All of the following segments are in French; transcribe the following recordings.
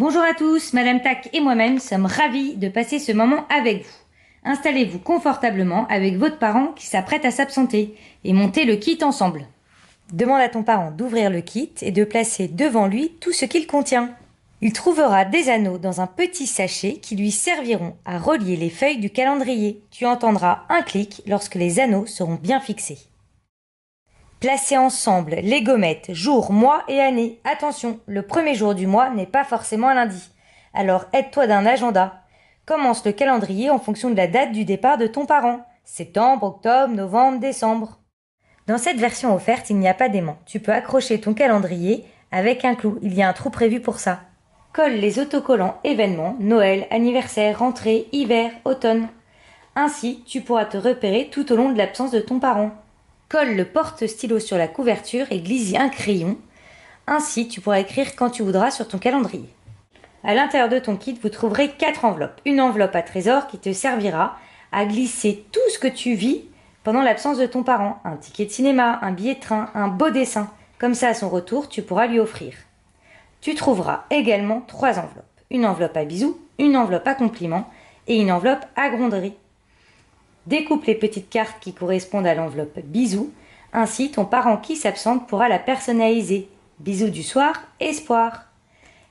Bonjour à tous, Madame Tac et moi-même sommes ravis de passer ce moment avec vous. Installez-vous confortablement avec votre parent qui s'apprête à s'absenter et montez le kit ensemble. Demande à ton parent d'ouvrir le kit et de placer devant lui tout ce qu'il contient. Il trouvera des anneaux dans un petit sachet qui lui serviront à relier les feuilles du calendrier. Tu entendras un clic lorsque les anneaux seront bien fixés. Placez ensemble les gommettes jour, mois et année. Attention, le premier jour du mois n'est pas forcément un lundi. Alors aide-toi d'un agenda. Commence le calendrier en fonction de la date du départ de ton parent. Septembre, octobre, novembre, décembre. Dans cette version offerte, il n'y a pas d'aimant. Tu peux accrocher ton calendrier avec un clou. Il y a un trou prévu pour ça. Colle les autocollants événements, Noël, anniversaire, rentrée, hiver, automne. Ainsi, tu pourras te repérer tout au long de l'absence de ton parent. Colle le porte-stylo sur la couverture et glisse-y un crayon. Ainsi, tu pourras écrire quand tu voudras sur ton calendrier. À l'intérieur de ton kit, vous trouverez 4 enveloppes. Une enveloppe à trésor qui te servira à glisser tout ce que tu vis pendant l'absence de ton parent. Un ticket de cinéma, un billet de train, un beau dessin. Comme ça, à son retour, tu pourras lui offrir. Tu trouveras également 3 enveloppes. Une enveloppe à bisous, une enveloppe à compliments et une enveloppe à gronderie. Découpe les petites cartes qui correspondent à l'enveloppe bisous. Ainsi, ton parent qui s'absente pourra la personnaliser. Bisous du soir, espoir.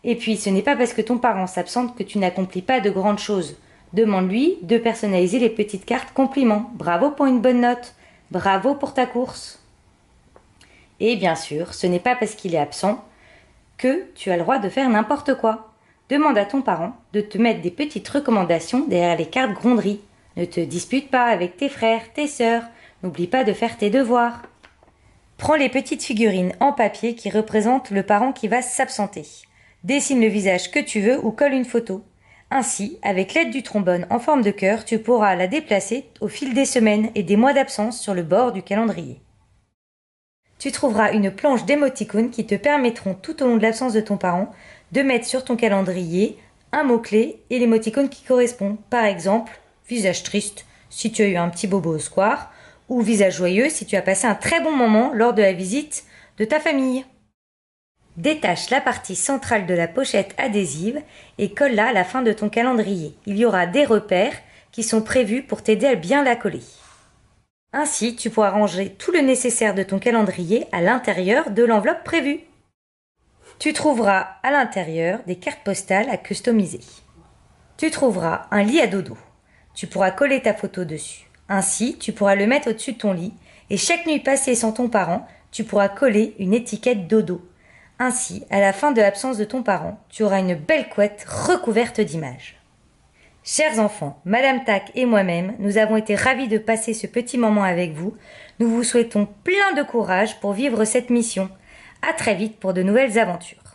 Et puis, ce n'est pas parce que ton parent s'absente que tu n'accomplis pas de grandes choses. Demande-lui de personnaliser les petites cartes compliments. Bravo pour une bonne note. Bravo pour ta course. Et bien sûr, ce n'est pas parce qu'il est absent que tu as le droit de faire n'importe quoi. Demande à ton parent de te mettre des petites recommandations derrière les cartes gronderie. Ne te dispute pas avec tes frères, tes sœurs. N'oublie pas de faire tes devoirs. Prends les petites figurines en papier qui représentent le parent qui va s'absenter. Dessine le visage que tu veux ou colle une photo. Ainsi, avec l'aide du trombone en forme de cœur, tu pourras la déplacer au fil des semaines et des mois d'absence sur le bord du calendrier. Tu trouveras une planche d'émoticônes qui te permettront tout au long de l'absence de ton parent de mettre sur ton calendrier un mot-clé et l'émoticône qui correspond. Par exemple, visage triste si tu as eu un petit bobo au square ou visage joyeux si tu as passé un très bon moment lors de la visite de ta famille. Détache la partie centrale de la pochette adhésive et colle-la à la fin de ton calendrier. Il y aura des repères qui sont prévus pour t'aider à bien la coller. Ainsi, tu pourras ranger tout le nécessaire de ton calendrier à l'intérieur de l'enveloppe prévue. Tu trouveras à l'intérieur des cartes postales à customiser. Tu trouveras un lit à dodo. Tu pourras coller ta photo dessus. Ainsi, tu pourras le mettre au-dessus de ton lit et chaque nuit passée sans ton parent, tu pourras coller une étiquette dodo. Ainsi, à la fin de l'absence de ton parent, tu auras une belle couette recouverte d'images. Chers enfants, Madame Tac et moi-même, nous avons été ravis de passer ce petit moment avec vous. Nous vous souhaitons plein de courage pour vivre cette mission. À très vite pour de nouvelles aventures.